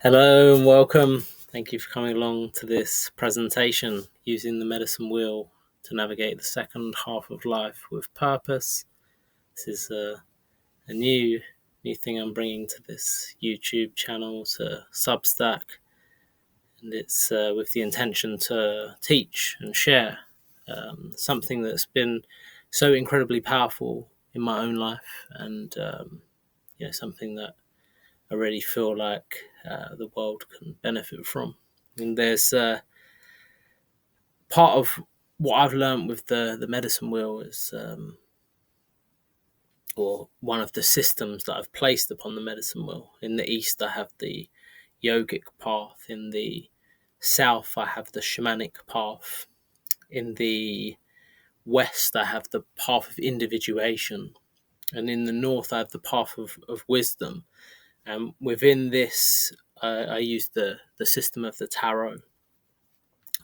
Hello and welcome. Thank you for coming along to this presentation using the medicine wheel to navigate the second half of life with purpose. This is a new thing I'm bringing to this YouTube channel, to Substack, and it's with the intention to teach and share something that's been so incredibly powerful in my own life, and something that I really feel like the world can benefit from. And there's part of what I've learned with the medicine wheel is, or one of the systems that I've placed upon the medicine wheel. In the East, I have the yogic path. In the South, I have the shamanic path. In the West, I have the path of individuation. And in the North, I have the path of wisdom. And within this, I use the system of the tarot.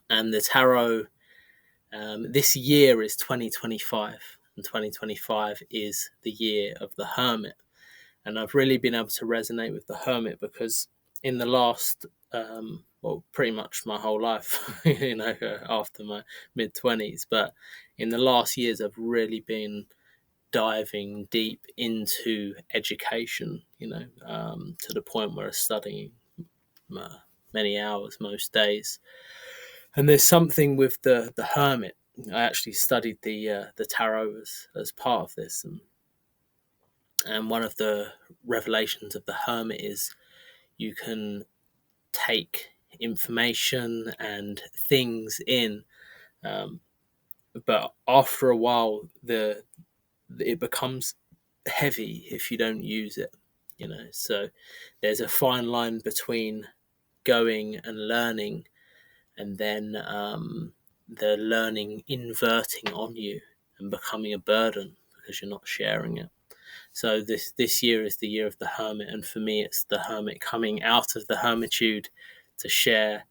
And the tarot, this year is 2025, and 2025 is the year of the hermit. And I've really been able to resonate with the hermit because in the last, pretty much my whole life, after my mid-20s, but in the last years, I've really been diving deep into education, to the point where I'm studying many hours most days. And there's something with the hermit. I actually studied the tarot as part of this, and one of the revelations of the hermit is you can take information and things in, but after a while it becomes heavy if you don't use it. So there's a fine line between going and learning, and then the learning inverting on you and becoming a burden because you're not sharing it. So this year is the year of the hermit, and for me, it's the hermit coming out of the hermitude to share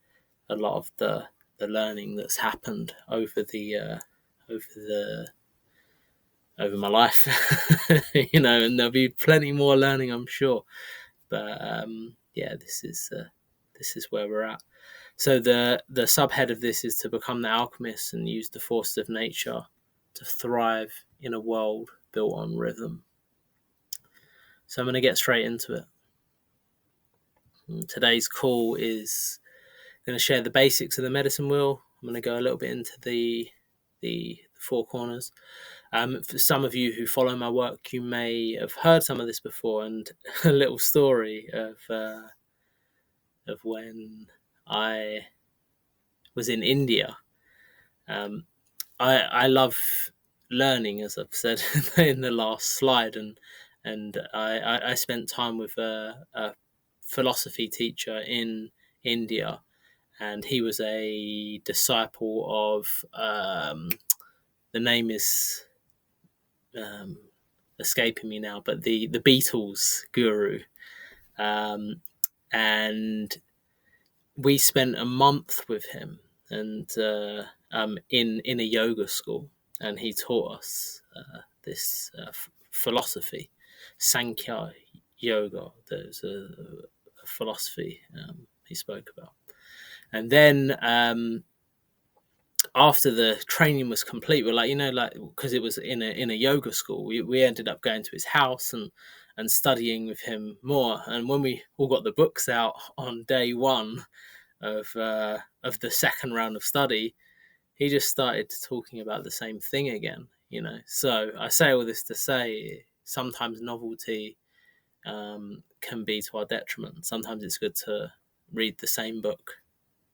a lot of the learning that's happened over my life. And there'll be plenty more learning, I'm sure. But this is where we're at. So the subhead of this is to become the alchemist and use the forces of nature to thrive in a world built on rhythm. So I'm going to get straight into it. And today's call is going to share the basics of the medicine wheel. I'm going to go a little bit into the four corners. For some of you who follow my work, you may have heard some of this before, and a little story of when I was in India. I love learning, as I've said in the last slide, and I spent time with a philosophy teacher in India, and he was a disciple of the name is escaping me now, but the Beatles guru, and we spent a month with him, and in a yoga school, and he taught us this philosophy, Sankhya yoga. There's a philosophy he spoke about, and then after the training was complete, we're like, because it was in a yoga school, we ended up going to his house and studying with him more. And when we all got the books out on day one of the second round of study, he just started talking about the same thing again. So I say all this to say sometimes novelty can be to our detriment. Sometimes it's good to read the same book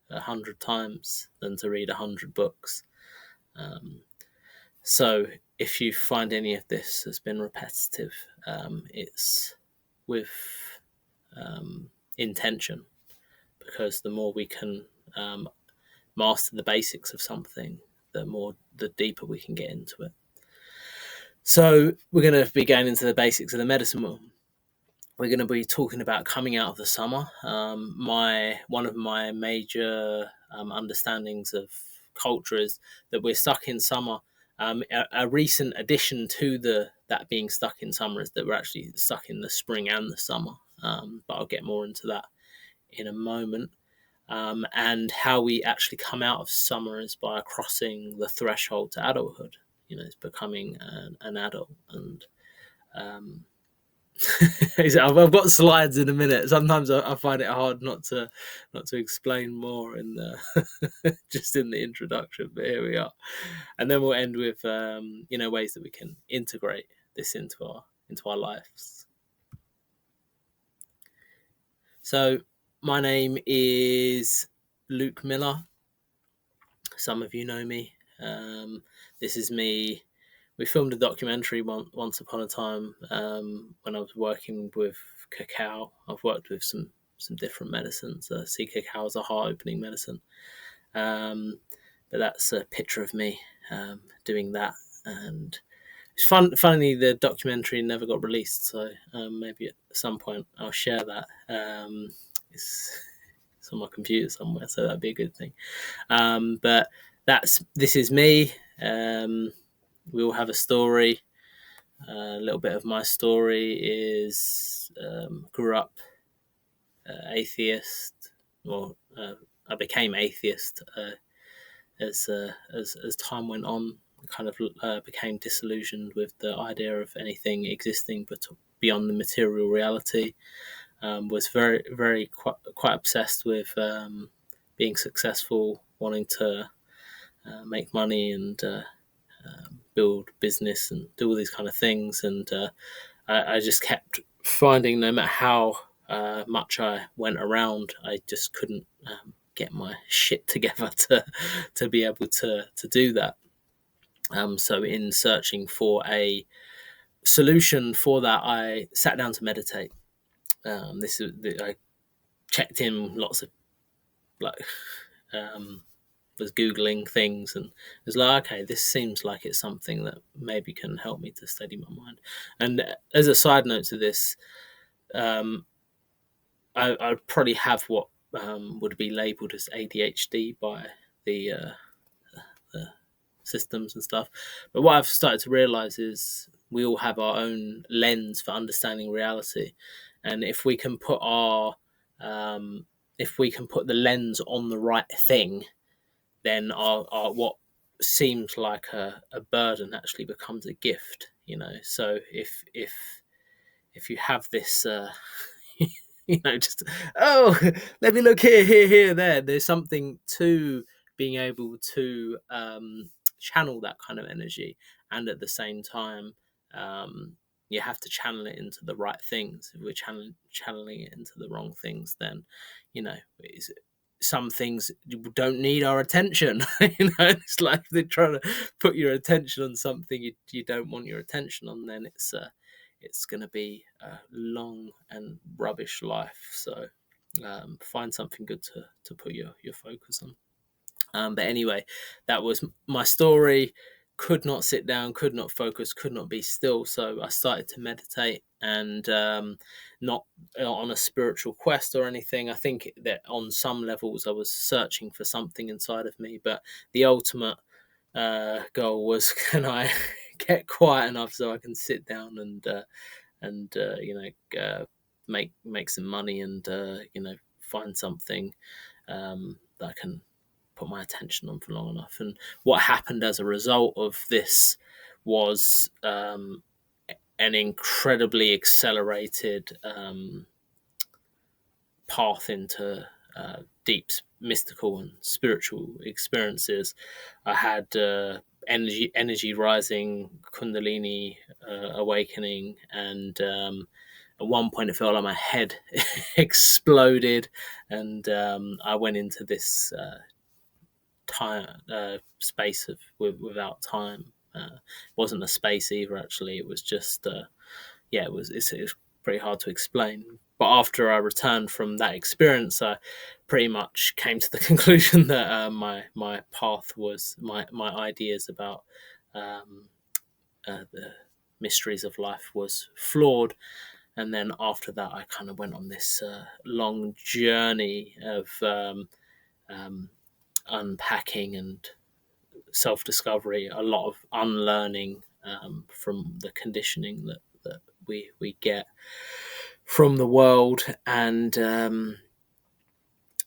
100 times than to read 100 books. So if you find any of this has been repetitive, it's with intention, because the more we can master the basics of something, the deeper we can get into it. So we're going to be going into the basics of the medicine wheel. We're going to be talking about coming out of the summer. One of my major understandings of culture is that we're stuck in summer. A recent addition to that being stuck in summer is that we're actually stuck in the spring and the summer. But I'll get more into that in a moment. And how we actually come out of summer is by crossing the threshold to adulthood. It's becoming an adult. And I've got slides in a minute. Sometimes I find it hard not to explain more in the just in the introduction, but here we are. And then we'll end with ways that we can integrate this into our lives. So my name is Luke Miller. Some of you know me. This is me. We filmed a documentary once upon a time when I was working with cacao. I've worked with some different medicines. I see cacao as a heart-opening medicine. But that's a picture of me doing that. And it's funny, the documentary never got released, so maybe at some point I'll share that. It's on my computer somewhere, so that'd be a good thing. But this is me. We all have a story. A little bit of my story is grew up atheist. Well, I became atheist as time went on. Kind of became disillusioned with the idea of anything existing but beyond the material reality. Was very, very quite obsessed with being successful, wanting to make money and build business and do all these kind of things. And I just kept finding, no matter how much I went around, I just couldn't get my shit together to be able to do that. So in searching for a solution for that, I sat down to meditate. I checked in lots of was Googling things and was like, okay, this seems like it's something that maybe can help me to steady my mind. And as a side note to this, I'd probably have what would be labelled as ADHD by the systems and stuff. But what I've started to realise is we all have our own lens for understanding reality, and if we can put the lens on the right thing, then our what seems like a burden actually becomes a gift. So if you have this just, oh, let me look here, there's something to being able to channel that kind of energy, and at the same time you have to channel it into the right things. If we're channeling it into the wrong things, then some things don't need our attention. It's like they're trying to put your attention on something you don't want your attention on, then it's going to be a long and rubbish life. So find something good to put your focus on. But anyway, that was my story. Could not sit down, could not focus, could not be still. So I started to meditate, and not on a spiritual quest or anything. I think that on some levels I was searching for something inside of me, but the ultimate goal was, can I get quiet enough so I can sit down and make some money and find something that I can put my attention on for long enough. And what happened as a result of this was an incredibly accelerated path into deep mystical and spiritual experiences. I had energy rising, kundalini awakening, and at one point it felt like my head exploded, and I went into this space of without time. It wasn't a space either, actually. It was just it was pretty hard to explain. But after I returned from that experience, I pretty much came to the conclusion that my path was my ideas about the mysteries of life was flawed. And then after that, I kind of went on this long journey of unpacking and self-discovery, a lot of unlearning from the conditioning that we get from the world. And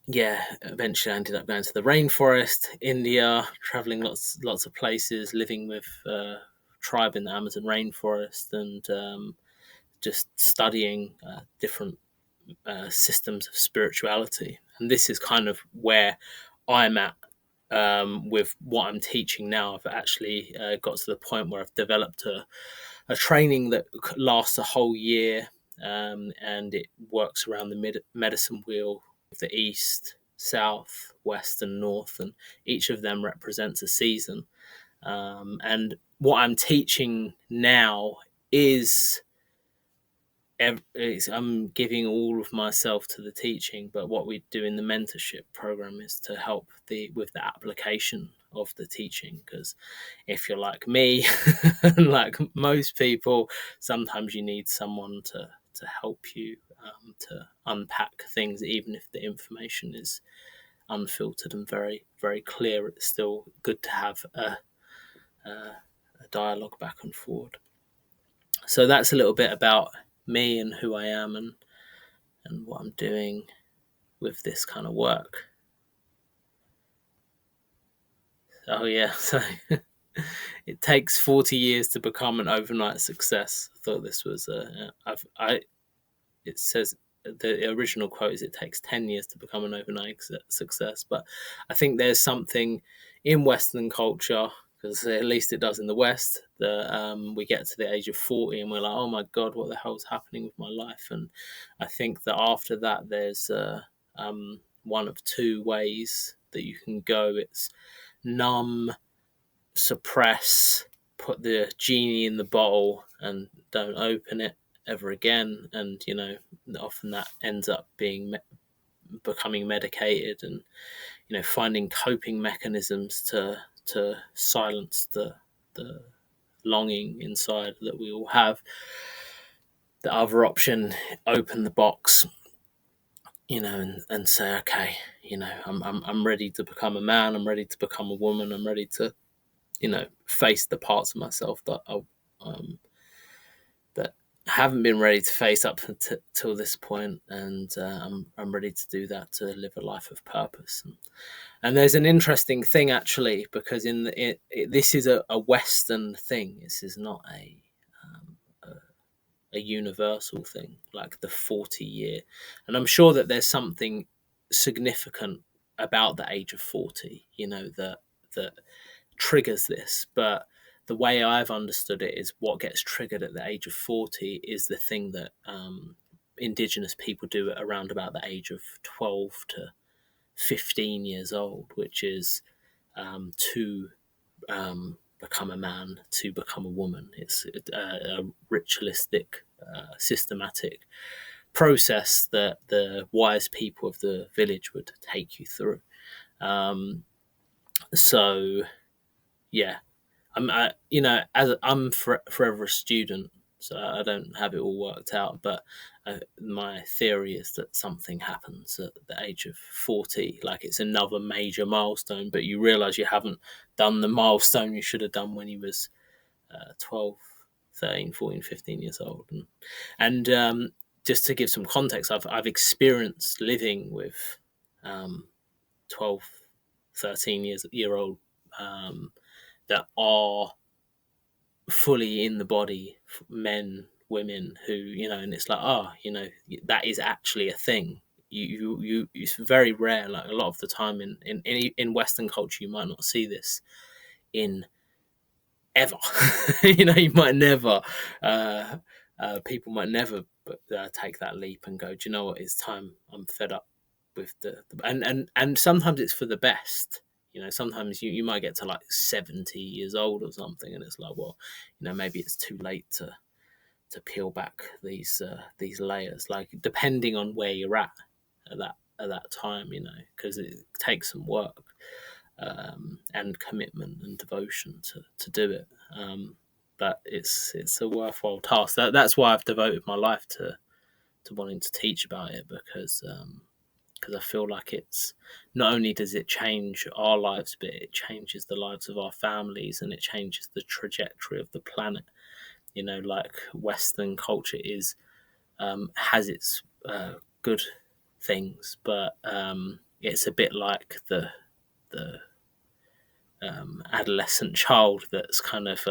yeah, eventually I ended up going to the rainforest, India, traveling lots of places, living with tribe in the Amazon rainforest, and just studying different systems of spirituality. And this is kind of where I'm at with what I'm teaching now. I've actually got to the point where I've developed a training that lasts a whole year, and it works around the medicine wheel of the east, south, west, and north, and each of them represents a season. And what I'm teaching now is I'm giving all of myself to the teaching, but what we do in the mentorship program is to help with the application of the teaching. Because if you're like me, and like most people, sometimes you need someone to help you to unpack things, even if the information is unfiltered and very very clear. It's still good to have a dialogue back and forward. So that's a little bit about me and who I am, and what I'm doing with this kind of work. Oh yeah, so it takes 40 years to become an overnight success. I thought this was it says the original quote is it takes 10 years to become an overnight success, but I think there's something in Western culture, because at least it does in the West, that we get to the age of 40 and we're like, oh my God, what the hell's happening with my life? And I think that after that there's one of two ways that you can go. It's numb, suppress, put the genie in the bottle and don't open it ever again. And often that ends up becoming medicated, and finding coping mechanisms to silence the longing inside that we all have. The other option, open the box, and say, okay, I'm ready to become a man, I'm ready to become a woman, I'm ready to face the parts of myself that haven't been ready to face up till this point, and I'm ready to do that, to live a life of purpose. And there's an interesting thing actually, because this is a Western thing. This is not a universal thing, like the 40-year. And I'm sure that there's something significant about the age of 40, that triggers this. But the way I've understood it is what gets triggered at the age of 40 is the thing that Indigenous people do at around about the age of 12 to 15 years old, which is to become a man, to become a woman. It's a ritualistic, systematic process that the wise people of the village would take you through. So, yeah, as I'm forever a student, so I don't have it all worked out. But my theory is that something happens at the age of 40, like it's another major milestone, but you realise you haven't done the milestone you should have done when you was 12, 13, 14, 15 years old. And just to give some context, I've experienced living with 12, 13 year old that are fully in the body, men, women who, and it's like, that is actually a thing. It's very rare. Like a lot of the time in Western culture, you might not see this in ever. You might never, people might never take that leap and go, do you know what, it's time, I'm fed up with and sometimes it's for the best. Sometimes you might get to like 70 years old or something, and it's like, well, maybe it's too late to peel back these layers, like depending on where you're at that time, because it takes some work and commitment and devotion to do it. But it's a worthwhile task. That's why I've devoted my life to wanting to teach about it, because I feel like it's not only does it change our lives, but it changes the lives of our families, and it changes the trajectory of the planet. Like Western culture has its good things, but it's a bit like the adolescent child that's kind of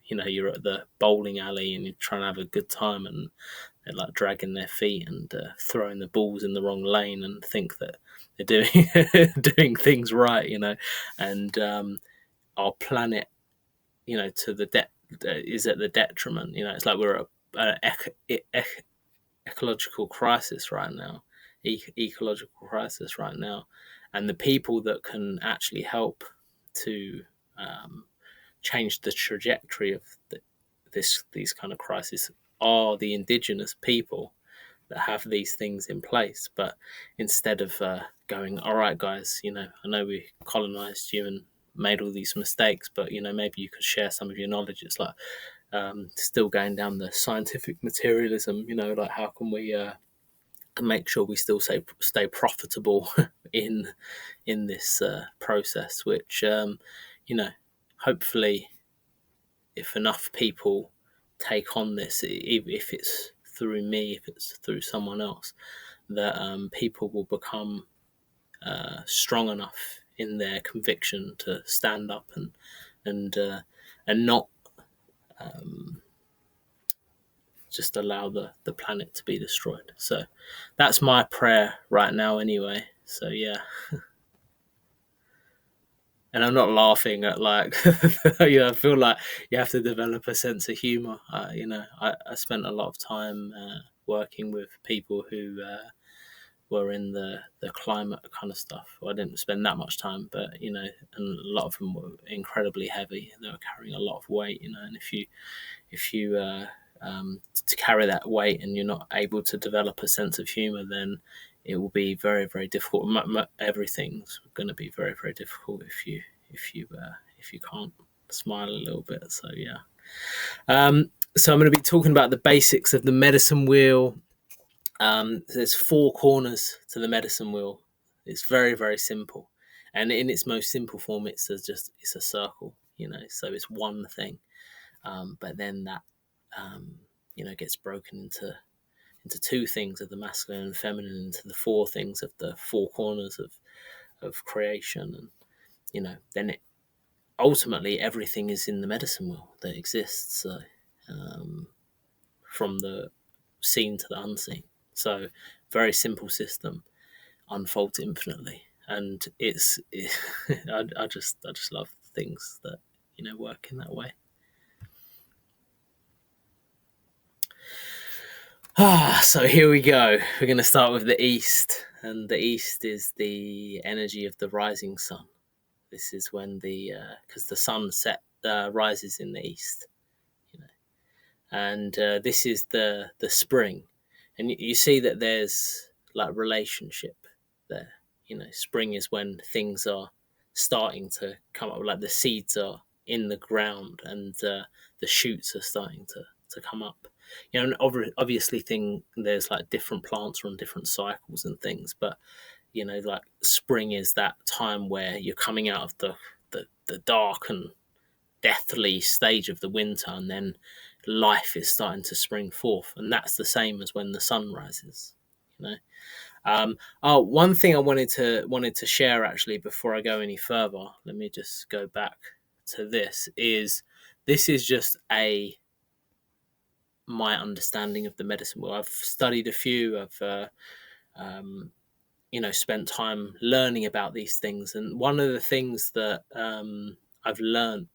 you're at the bowling alley and you're trying to have a good time, and they're like dragging their feet and throwing the balls in the wrong lane and think that they're doing doing things right, and our planet, to the is at the detriment. It's like we're at ecological crisis right now, ecological crisis right now, and the people that can actually help to change the trajectory of these kind of crises are the indigenous people that have these things in place. But instead of going, all right, guys, I know we colonized you and made all these mistakes, but maybe you could share some of your knowledge. It's like still going down the scientific materialism. Like how can we make sure we still stay profitable in this process, which hopefully, if enough people take on this, if it's through me, if it's through someone else, that people will become strong enough in their conviction to stand up and not just allow the planet to be destroyed. So that's my prayer right now anyway. So yeah. And I'm not laughing at like, I feel like you have to develop a sense of humor. I spent a lot of time working with people who were in the climate kind of stuff. Well, I didn't spend that much time, but and a lot of them were incredibly heavy. They were carrying a lot of weight, and if you to carry that weight and you're not able to develop a sense of humor, then it will be very, very difficult. Everything's going to be very, very difficult if you can't smile a little bit. So yeah. So I'm going to be talking about the basics of the medicine wheel. There's 4 corners to the medicine wheel. It's very, very simple, and in its most simple form, it's a circle. So it's one thing, but then that gets broken into 2 things of the masculine and feminine, into the 4 things of the 4 corners of creation, and then ultimately everything is in the medicine wheel that exists. So from the seen to the unseen. So very simple system, unfolds infinitely, and I just love things that work in that way. So here we go. We're going to start with the East, and the East is the energy of the rising sun. This is when because the sun rises in the East, and this is the spring, and you see that there's like relationship there. Spring is when things are starting to come up, like the seeds are in the ground and the shoots are starting to come up. And obviously there's like different plants are on different cycles and things, but like spring is that time where you're coming out of the dark and deathly stage of the winter, and then life is starting to spring forth, and that's the same as when the sun rises. One thing I wanted to share actually before I go any further, let me just go back to this is just my understanding of the medicine wheel. I've studied a few. I've spent time learning about these things, and one of the things that I've learned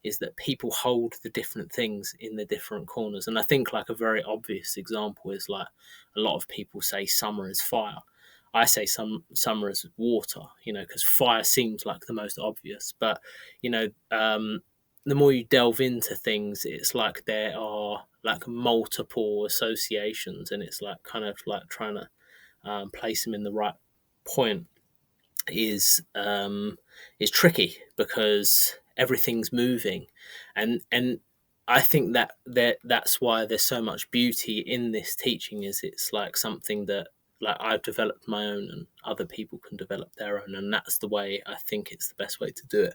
is that people hold the different things in the different corners. And I think like a very obvious example is like a lot of people say summer is fire. I say summer is water, because fire seems like the most obvious. But, the more you delve into things, it's like there are like multiple associations, and it's like kind of like trying to place them in the right point is tricky, because everything's moving, and I think that's why there's so much beauty in this teaching. Is it's like something that like I've developed my own, and other people can develop their own, and that's the way I think it's the best way to do it.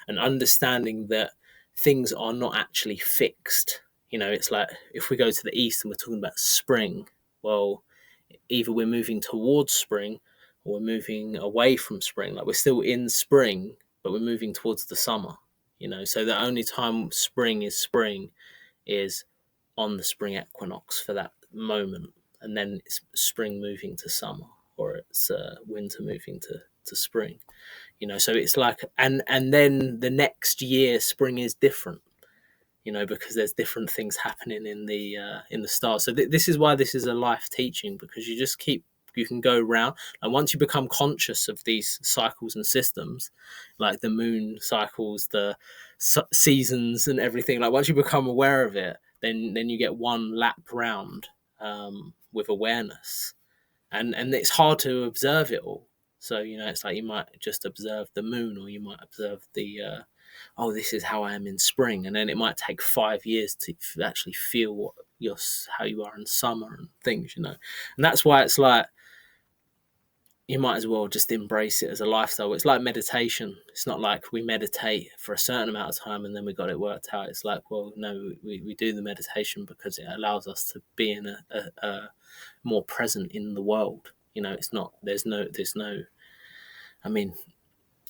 And understanding that things are not actually fixed. It's like if we go to the East and we're talking about spring, well, either we're moving towards spring or we're moving away from spring. Like we're still in spring, but we're moving towards the summer. So the only time spring is on the spring equinox for that moment, and then it's spring moving to summer, or it's winter moving to spring. So it's like, and then the next year spring is different, because there's different things happening in the stars. So this is why this is a life teaching, because you can go round, and once you become conscious of these cycles and systems, like the moon cycles, the seasons and everything, like once you become aware of it, then you get one lap round, with awareness, and it's hard to observe it all. So it's like you might just observe the moon, or you might observe the oh, this is how I am in spring, and then it might take 5 years to actually feel how you are in summer and things, and that's why it's like you might as well just embrace it as a lifestyle. It's like meditation. It's not like we meditate for a certain amount of time and then we got it worked out. It's like, well, no, we do the meditation because it allows us to be in a more present in the world. It's not, there's no, I mean,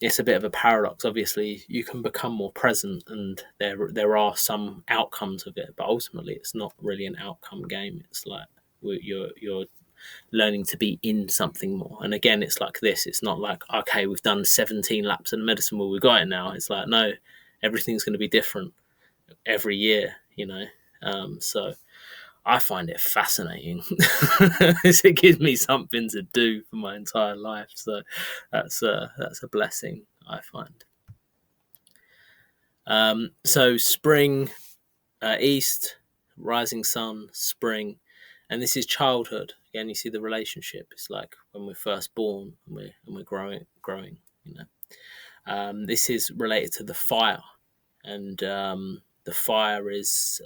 it's a bit of a paradox. Obviously, you can become more present, and there are some outcomes of it, but ultimately, it's not really an outcome game. It's like you're learning to be in something more. And again, it's like this. It's not like, okay, we've done 17 laps in the medicine wheel, we got it now. It's like, no, everything's going to be different every year. So I find it fascinating. It gives me something to do for my entire life. So that's a blessing, I find. So spring, east, rising sun, spring, and this is childhood. Again, you see the relationship. It's like when we're first born and we're growing. This is related to the fire, and the fire is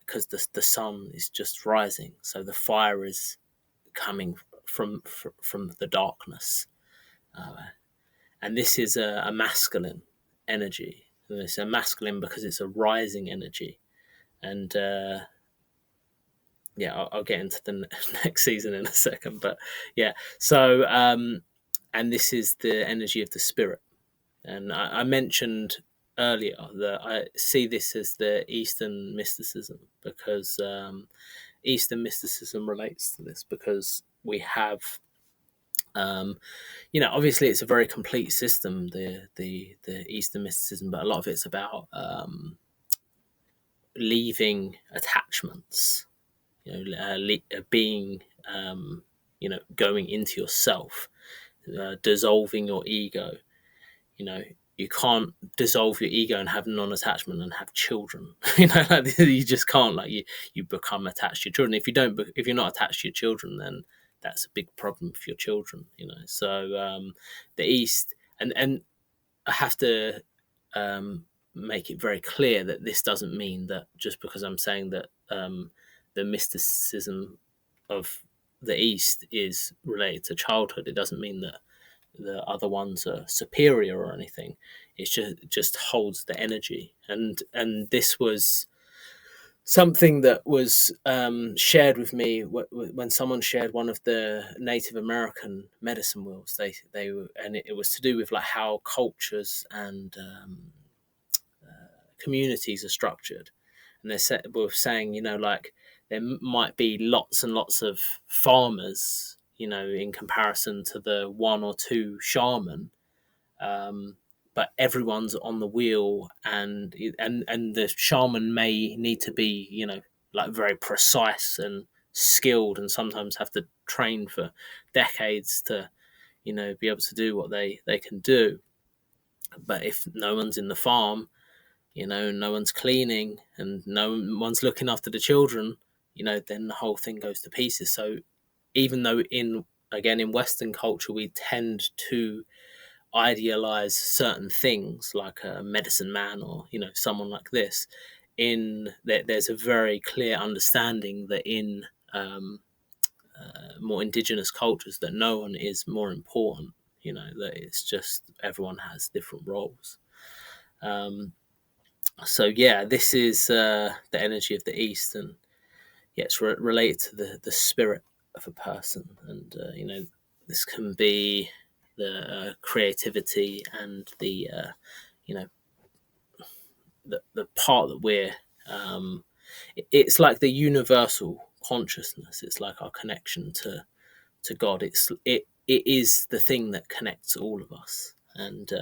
because the sun is just rising, so the fire is coming from the darkness, and this is a masculine energy. And it's a masculine because it's a rising energy, and I'll get into the next season in a second, but yeah. So and this is the energy of the spirit, and I mentioned earlier that I see this as the Eastern mysticism, because Eastern mysticism relates to this, because we have, obviously it's a very complete system, the Eastern mysticism, but a lot of it's about leaving attachments, being, going into yourself, dissolving your ego. You can't dissolve your ego and have non-attachment and have children. You just can't. Like you become attached to your children. If you're not attached to your children, then that's a big problem for your children. So the East, and I have to make it very clear that this doesn't mean that just because I'm saying that the mysticism of the East is related to childhood, it doesn't mean that the other ones are superior or anything. It just holds the energy, and this was something that was shared with me when someone shared one of the Native American medicine wheels. And it was to do with like how cultures and communities are structured, and were saying, like there might be lots and lots of farmers, in comparison to the one or two shaman, but everyone's on the wheel, and the shaman may need to be, like very precise and skilled, and sometimes have to train for decades to, be able to do what they can do. But if no one's in the farm, no one's cleaning and no one's looking after the children, then the whole thing goes to pieces. So even though in Western culture we tend to idealize certain things like a medicine man, or someone like this, there's a very clear understanding that in more indigenous cultures, that no one is more important, that it's just everyone has different roles. So yeah, this is the energy of the East, and yeah, it's related to the spirit. of a person. And this can be the creativity and the the part that we're it's like the universal consciousness. It's like our connection to God. It is the thing that connects all of us. And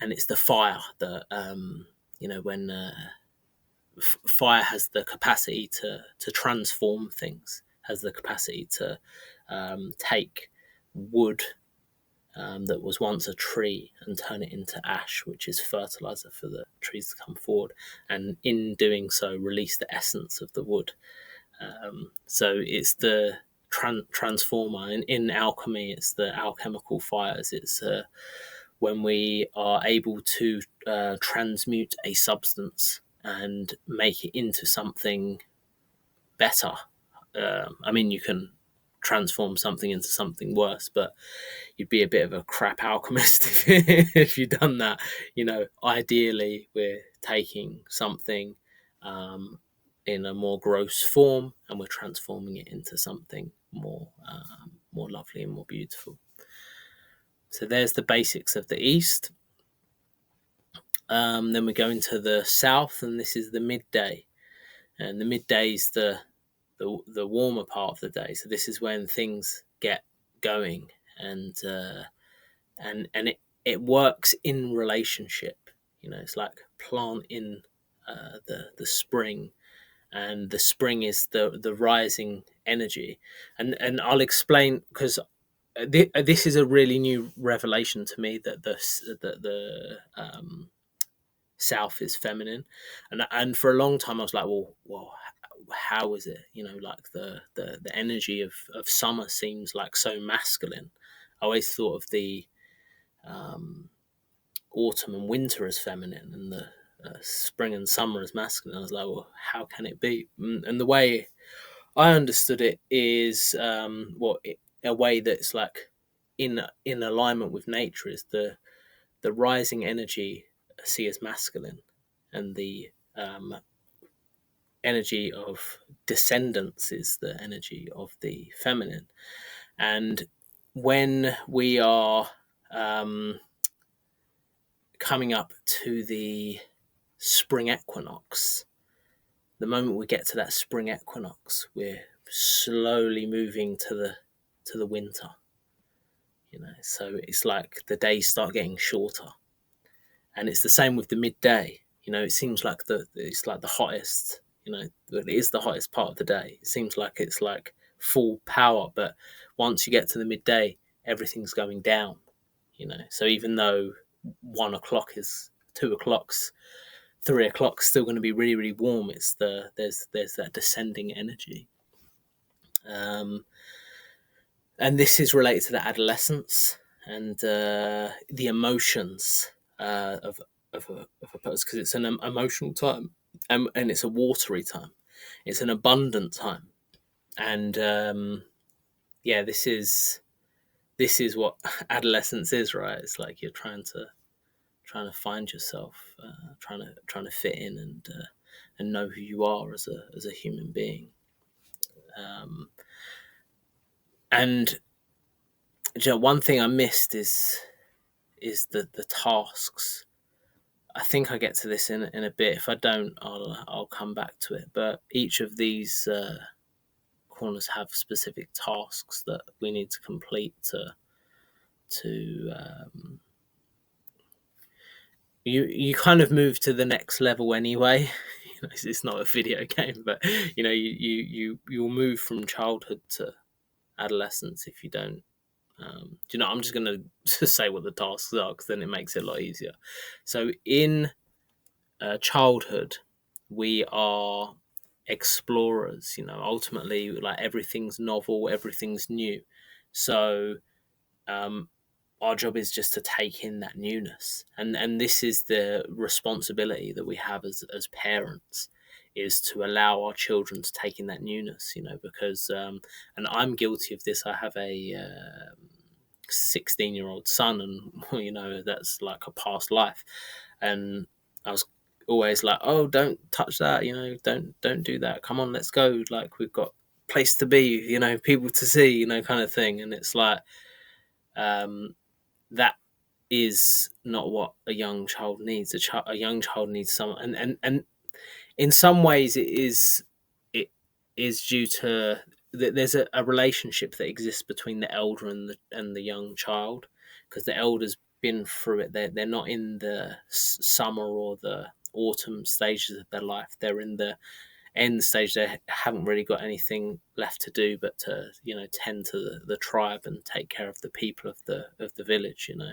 it's the fire that when fire has the capacity to transform things, has the capacity to take wood that was once a tree and turn it into ash, which is fertilizer for the trees to come forward, and in doing so release the essence of the wood. So it's the transformer. In alchemy, it's the alchemical fires. It's when we are able to transmute a substance and make it into something better. I mean, you can transform something into something worse, but you'd be a bit of a crap alchemist if you'd done that. Ideally, we're taking something in a more gross form and we're transforming it into something more lovely and more beautiful. So there's the basics of the East. Then we go into the South, and this is the midday. And the midday is the warmer part of the day. So this is when things get going, and it works in relationship. It's like plant in the spring, and the spring is the rising energy. And I'll explain, because this is a really new revelation to me, that the South is feminine, and for a long time I was like, well, how is it? Like the energy of summer seems like so masculine. I always thought of the autumn and winter as feminine, and the spring and summer as masculine. I was like, well, how can it be? And the way I understood it is a way that's like in alignment with nature is the rising energy I see as masculine, and the energy of descendants is the energy of the feminine. And when we are coming up to the spring equinox, the moment we get to that spring equinox, we're slowly moving to the winter. So it's like the days start getting shorter, and it's the same with the midday. It seems like it's like the hottest. It is the hottest part of the day. It seems like it's like full power, but once you get to the midday, everything's going down. So even though 1 o'clock is 2 o'clock's 3 o'clock's still going to be really, really warm. It's there's that descending energy, and this is related to the adolescence and the emotions of a person, because it's an emotional time, and it's a watery time. It's an abundant time, and this is what adolescence is, right? It's like you're trying to find yourself, trying to fit in, and know who you are as a human being. And one thing I missed is the tasks. I think I get to this in a bit. If I don't, I'll come back to it. But each of these corners have specific tasks that we need to complete to you kind of move to the next level anyway. It's not a video game, but you'll move from childhood to adolescence if you don't. I'm just going to say what the tasks are, because then it makes it a lot easier. So in childhood, we are explorers. Ultimately, like, everything's novel, everything's new. So our job is just to take in that newness, and this is the responsibility that we have as parents, is to allow our children to take in that newness. Because and I'm guilty of this. I have a 16-year-old son, and that's like a past life, and I was always like, oh, don't touch that, don't do that, come on, let's go, like, we've got place to be, you know, people to see, you know, kind of thing. And it's like, that is not what a young child needs. A young child needs someone, and in some ways it is due to there's a relationship that exists between the elder and the young child, because the elder's been through it. They're not in the summer or the autumn stages of their life. They're in the end stage. They haven't really got anything left to do but to, you know, tend to the tribe and take care of the people of the village, you know.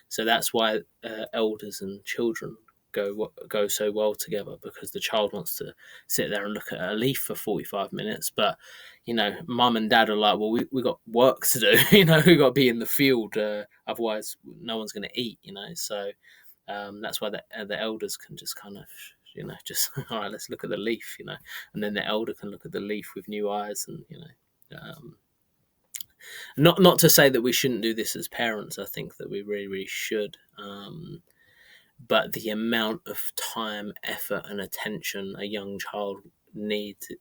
So that's why elders and children go so well together, because the child wants to sit there and look at a leaf for 45 minutes, but, you know, mum and dad are like, well, we got work to do. You know, we got to be in the field, otherwise no one's going to eat, you know. So that's why the elders can just kind of, you know, just all right, let's look at the leaf, you know, and then the elder can look at the leaf with new eyes, and, you know, not to say that we shouldn't do this as parents. I think that we really should, but the amount of time, effort, and attention a young child needs,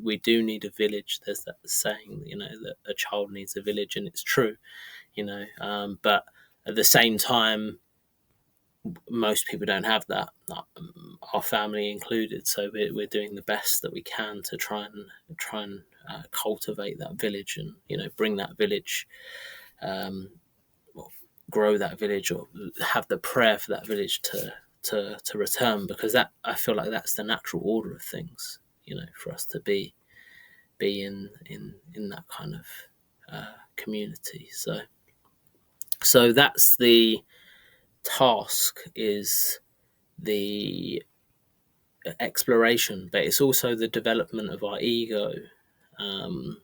we do need a village. There's that saying, you know, that a child needs a village, and it's true, you know, but at the same time, most people don't have that, our family included. So we're doing the best that we can to try and cultivate that village, and, you know, bring that village, or grow that village, or have the prayer for that village to return, because that, I feel like that's the natural order of things, you know, for us to be in that kind of community. So that's the task, is the exploration, but it's also the development of our ego in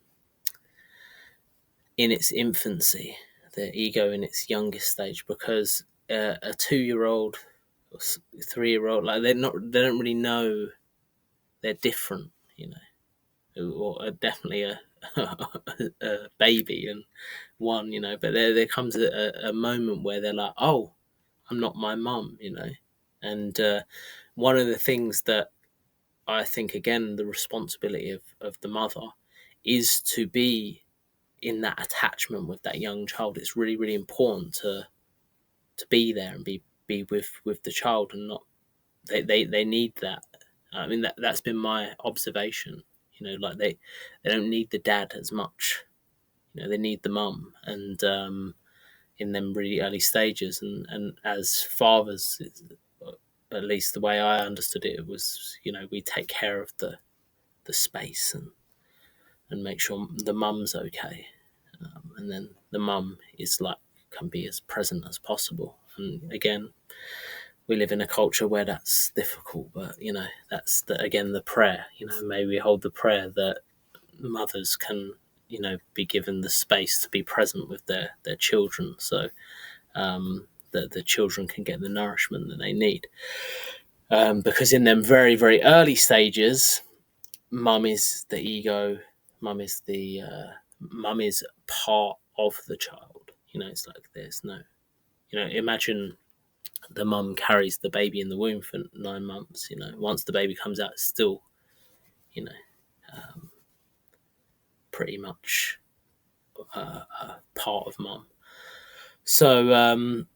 its infancy, the ego in its youngest stage, because a 2-year-old or 3-year-old, like, they don't really know, they're different, you know, or definitely a baby and one, you know, but there comes a moment where they're like, oh, I'm not my mum, you know. And one of the things that I think, again, the responsibility of the mother is to be in that attachment with that young child. It's really important to be there and be with the child, and not, they need that. I mean, that's been my observation, you know, like they don't need the dad as much, you know, they need the mum. And in them really early stages, and as fathers, at least the way I understood it, was, you know, we take care of the space, and make sure the mum's okay, and then the mum is like, can be as present as possible. And again, we live in a culture where that's difficult, but, you know, that's again the prayer. You know, may we hold the prayer that mothers can, you know, be given the space to be present with their children, so that the children can get the nourishment that they need. Because in them very early stages, mum is the ego, mum is mum is part of the child. You know, it's like, there's no, you know, imagine the mum carries the baby in the womb for 9 months. You know, once the baby comes out, it's still, you know, pretty much part of mum. So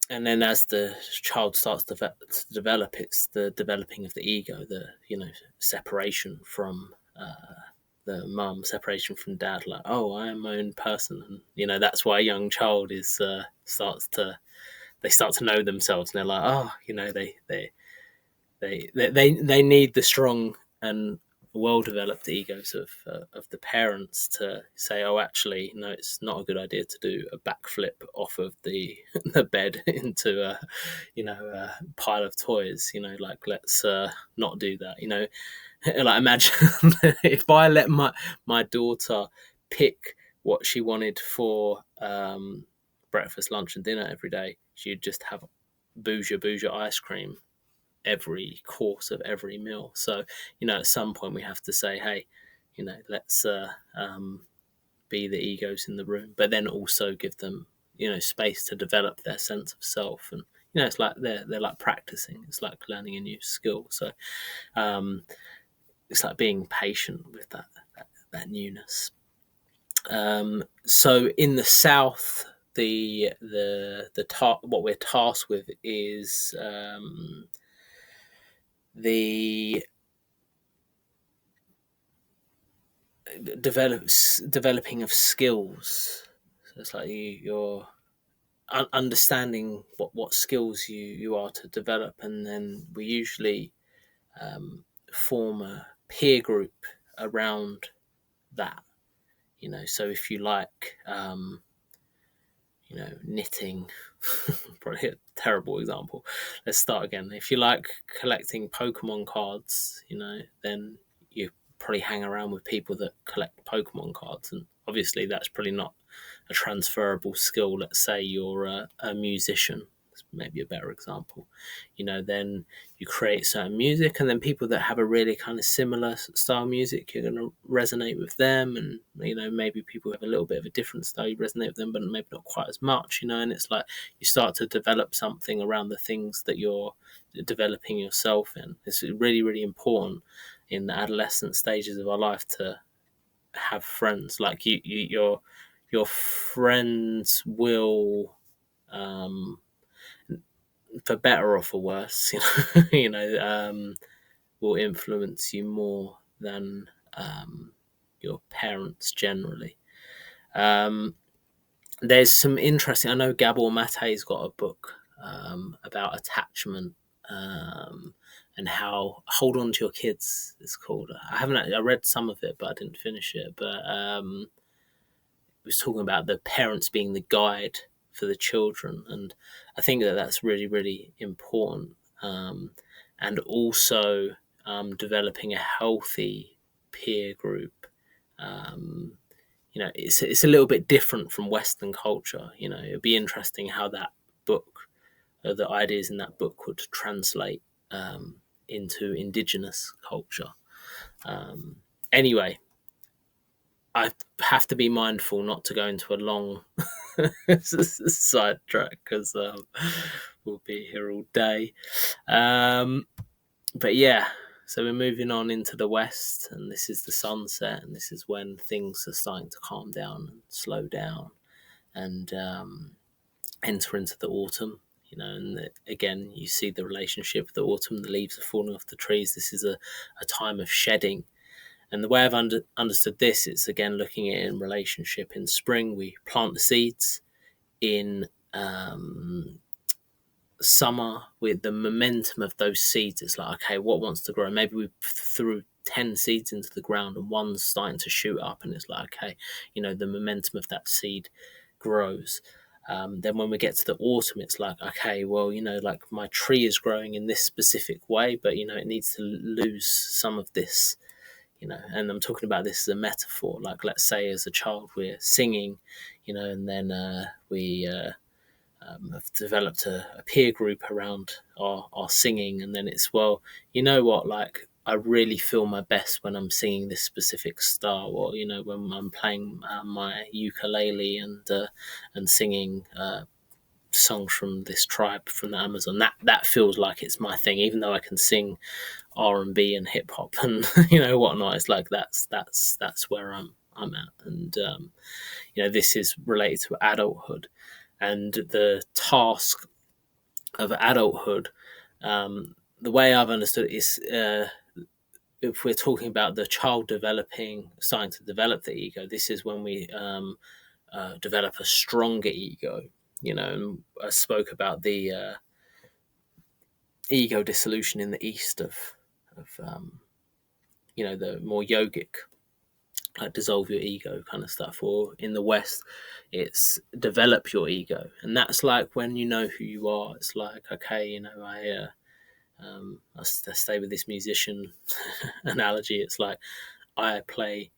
and then as the child starts to develop, it's the developing of the ego, the, you know, separation from the mum, separation from dad, like, oh, I am my own person. And, you know, that's why a young child is starts to know themselves, and they're like, oh, you know, they need the strong and well-developed egos of the parents to say, oh, actually, no, it's not a good idea to do a backflip off of the bed into a, you know, a pile of toys. You know, like, let's not do that. You know, like, imagine if I let my daughter pick what she wanted for breakfast, lunch, and dinner every day, she'd just have bougie ice cream every course of every meal. So, you know, at some point we have to say, hey, you know, let's be the egos in the room, but then also give them, you know, space to develop their sense of self. And, you know, it's like they're like practicing. It's like learning a new skill. So it's like being patient with that newness. So in the south, what we're tasked with is the developing of skills. So it's like you're understanding what skills you are to develop, and then we usually form a peer group around that. So if you like knitting, probably a terrible example. Let's start again. If you like collecting Pokemon cards, then you probably hang around with people that collect Pokemon cards, and obviously that's probably not a transferable skill. Let's say you're a musician. That's maybe a better example. Then you create certain music, and then people that have a really kind of similar style music, you're going to resonate with them. And maybe people have a little bit of a different style, you resonate with them, but maybe not quite as much. And it's like you start to develop something around the things that you're developing yourself in. It's really, really important in the adolescent stages of our life to have friends. Like your friends will, for better or for worse, will influence you more than your parents generally. There's some interesting. I know Gabor Mate's got a book about attachment and how hold on to your kids. It's called. I read some of it, but I didn't finish it. But it was talking about the parents being the guide for the children, and I think that's really, really important. And also developing a healthy peer group. It's a little bit different from Western culture. It'd be interesting how that book, the ideas in that book, would translate into indigenous culture. Anyway, I have to be mindful not to go into a long sidetrack because we'll be here all day. But yeah, so we're moving on into the west, and this is the sunset, and this is when things are starting to calm down and slow down and enter into the autumn. And again, you see the relationship of the autumn, the leaves are falling off the trees. This is a time of shedding. And the way I've understood this, it's again looking at it in relationship. In spring, we plant the seeds. In summer, with the momentum of those seeds, it's like, okay, what wants to grow? Maybe we threw 10 seeds into the ground and one's starting to shoot up, and it's like, okay, the momentum of that seed grows. Then when we get to the autumn, it's like, okay, well, like my tree is growing in this specific way, but it needs to lose some of this. And I'm talking about this as a metaphor. Like, let's say as a child we're singing, and then we have developed a peer group around our singing, and then it's, well, what, like, I really feel my best when I'm singing this specific style, or when I'm playing my ukulele and singing songs from this tribe from the Amazon. That feels like it's my thing, even though I can sing R&B and hip hop and whatnot. It's like that's where I'm at, and this is related to adulthood and the task of adulthood. The way I've understood it is, if we're talking about the child starting to develop the ego, this is when we develop a stronger ego. And I spoke about the ego dissolution in the East of the more yogic, like dissolve your ego kind of stuff, or in the West, it's develop your ego, and that's like when you know who you are. It's like, okay, I stay with this musician analogy. It's like I play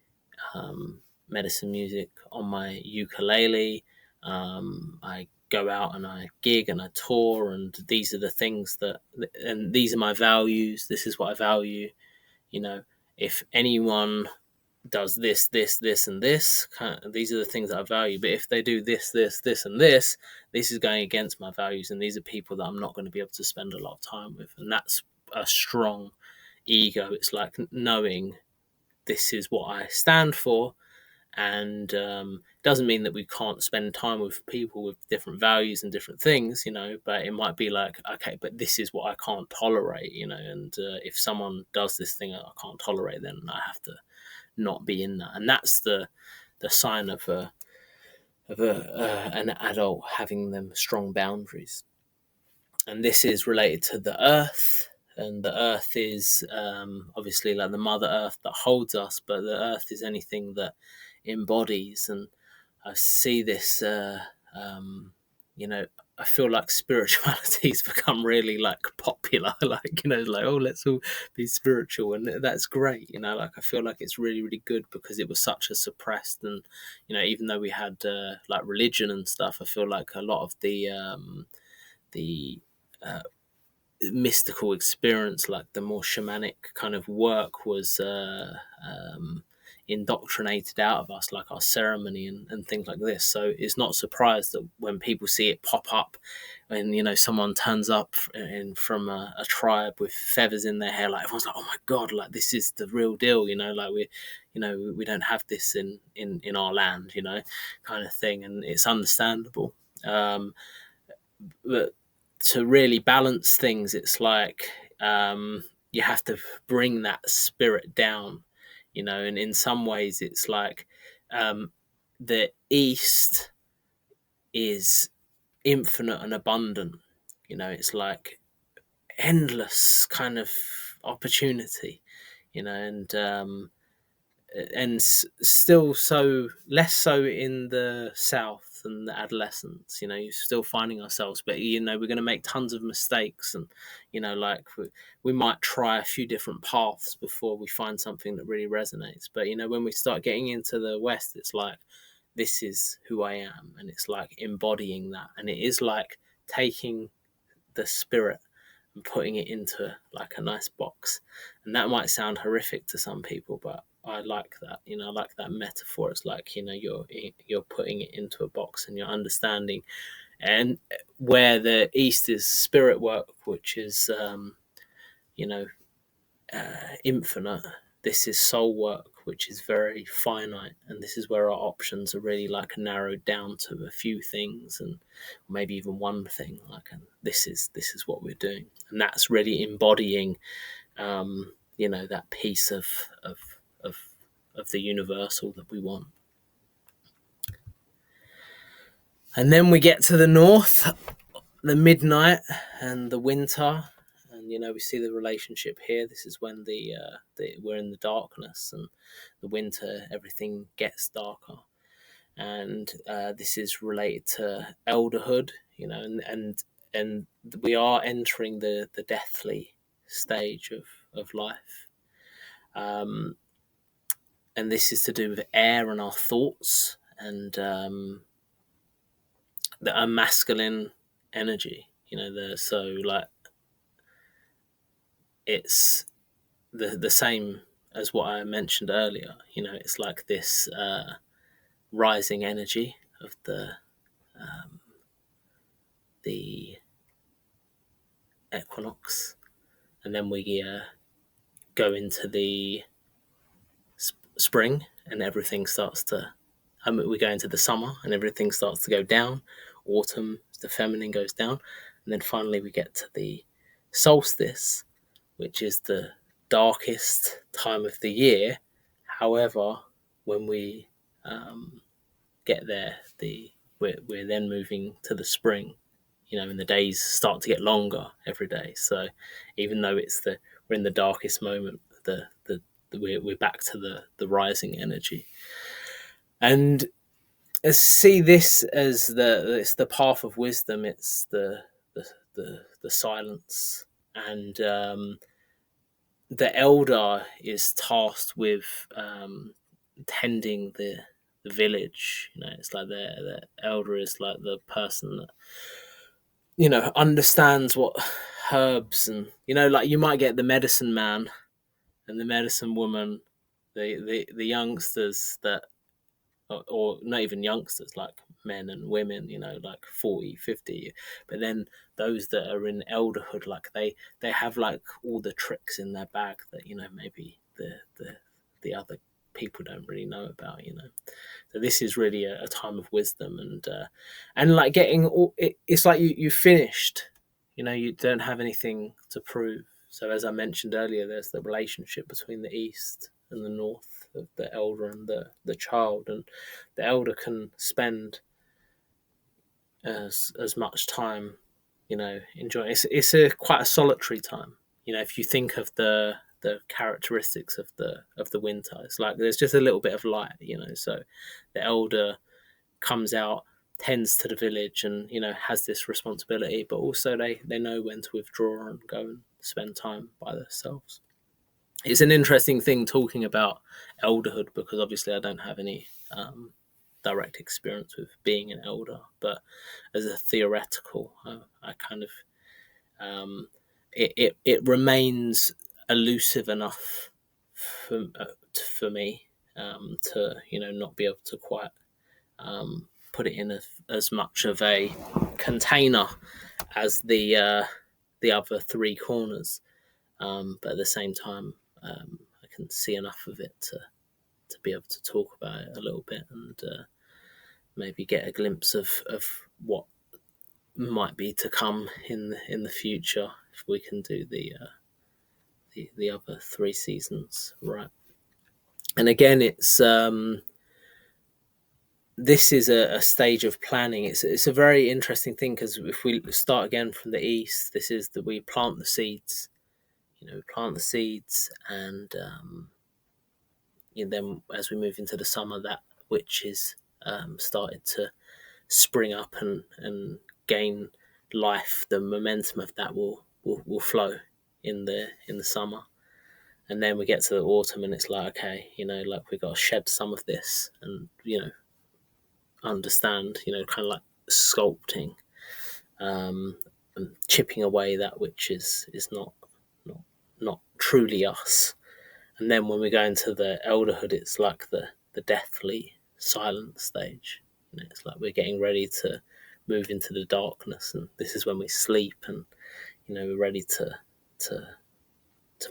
medicine music on my ukulele. I go out and I gig and I tour, and these are the things and these are my values. This is what I value. If anyone does this, and this, these are the things that I value. But if they do this, and this is going against my values, and these are people that I'm not going to be able to spend a lot of time with. And that's a strong ego. It's like knowing this is what I stand for. And doesn't mean that we can't spend time with people with different values and different things, but it might be like, okay, but this is what I can't tolerate, and if someone does this thing I can't tolerate, then I have to not be in that. And that's the sign of an adult having them strong boundaries. And this is related to the earth. And the earth is obviously like the mother earth that holds us, but the earth is anything that embodies. And I see this, I feel like spirituality has become really like popular, like, like, oh, let's all be spiritual. And that's great. Like, I feel like it's really, really good because it was such a suppressed, and, even though we had like religion and stuff, I feel like a lot of the uh, mystical experience, like the more shamanic kind of work, was indoctrinated out of us, like our ceremony and things like this. So it's not surprised that when people see it pop up, and someone turns up from a tribe with feathers in their hair, like everyone's like, oh my god, like this is the real deal, like we don't have this in our land, kind of thing. And it's understandable. But to really balance things, it's like you have to bring that spirit down, and in some ways it's like the East is infinite and abundant, it's like endless kind of opportunity, and still so less so in the South and the adolescence. You're still finding ourselves, but we're going to make tons of mistakes, and like we might try a few different paths before we find something that really resonates. But when we start getting into the West, it's like, this is who I am, and it's like embodying that, and it is like taking the spirit and putting it into like a nice box. And that might sound horrific to some people, but I like that. I like that metaphor. It's like, you're putting it into a box and you're understanding. And where the East is spirit work, which is infinite, this is soul work, which is very finite. And this is where our options are really like narrowed down to a few things, and maybe even one thing. Like, and this is what we're doing, and that's really embodying that piece of of of the universal that we want. And then we get to the north, the midnight and the winter, and we see the relationship here. This is when the we're in the darkness, and the winter everything gets darker, and this is related to elderhood, and we are entering the deathly stage of life. And this is to do with air and our thoughts, and the masculine energy. So like it's the same as what I mentioned earlier. It's like this rising energy of the equinox, and then we go into the spring, and everything starts to. We go into the summer, and everything starts to go down. Autumn, the feminine goes down, and then finally we get to the solstice, which is the darkest time of the year. However, when we get there, we're then moving to the spring, and the days start to get longer every day. So even though we're in the darkest moment, we're back to the rising energy. And see this as it's the path of wisdom. It's the silence, and the elder is tasked with tending the village. It's like the elder is like the person that understands what herbs, and like you might get the medicine man and the medicine woman, the youngsters that, or not even youngsters, like men and women, like 40, 50. But then those that are in elderhood, like they have like all the tricks in their bag that maybe the the other people don't really know about, you know. So this is really a time of wisdom, and like getting all, it's like you finished, you know, you don't have anything to prove. So as I mentioned earlier, there's the relationship between the East and the North of the elder and the child, and the elder can spend as much time, you know, enjoying. It's a quite a solitary time, you know. If you think of the characteristics of the winter, it's like there's just a little bit of light, you know. So the elder comes out, tends to the village, and, you know, has this responsibility, but also they know when to withdraw and go and spend time by themselves. It's an interesting thing talking about elderhood, because obviously I don't have any direct experience with being an elder, but as a theoretical, I kind of it remains elusive enough for me to, you know, not be able to quite put it in as much of a container as the other three corners, but at the same time, I can see enough of it to be able to talk about it a little bit, and maybe get a glimpse of what might be to come in the future if we can do the other three seasons right. And again, it's this is a stage of planning. It's a very interesting thing, because if we start again from the East, this is that we plant the seeds. You know, we plant the seeds, and you know, then as we move into the summer, that which is started to spring up and gain life. The momentum of that will flow in the summer, and then we get to the autumn, and it's like, okay, you know, like we got to shed some of this, and, you know, understand, you know, kind of like sculpting, and chipping away that which is not not truly us. And then when we go into the elderhood, it's like the deathly silent stage. You know, it's like we're getting ready to move into the darkness, and this is when we sleep, and, you know, we're ready to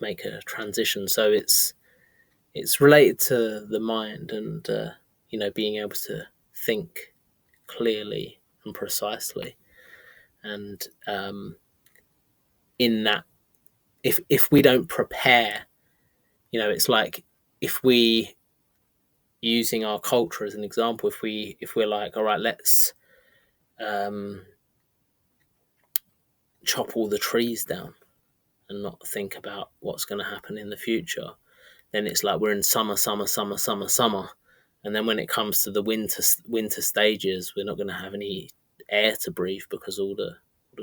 make a transition. So it's related to the mind, and you know, being able to think clearly and precisely, and in that, if we don't prepare, you know, it's like, if we, using our culture as an example, if we're like, all right, let's chop all the trees down and not think about what's going to happen in the future, then it's like we're in summer, and then when it comes to the winter stages, we're not going to have any air to breathe, because all the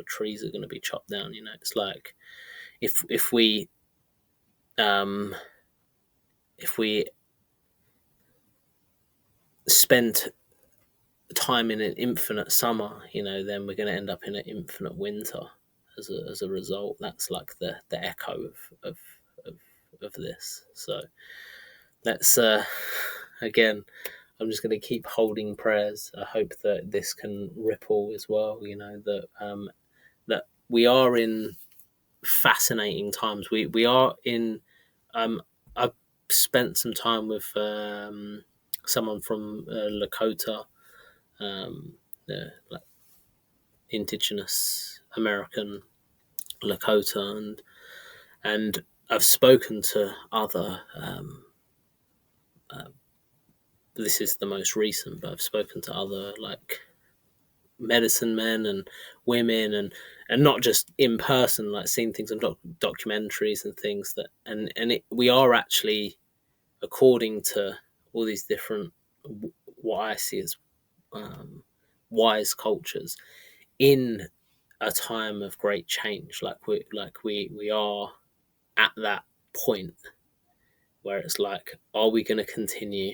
trees are going to be chopped down. You know, it's like, if we spend time in an infinite summer, you know, then we're going to end up in an infinite winter as a result. That's like the echo of this. So let's again, I'm just going to keep holding prayers. I hope that this can ripple as well, you know, that we are in fascinating times. We are in I've spent some time with someone from Lakota, like indigenous American Lakota, and I've spoken to other this is the most recent, but I've spoken to other, like, medicine men and women, and not just in person, like seeing things on documentaries and things, that we are actually, according to all these different, what I see as wise cultures, in a time of great change. Like we are at that point where it's like, are we going to continue?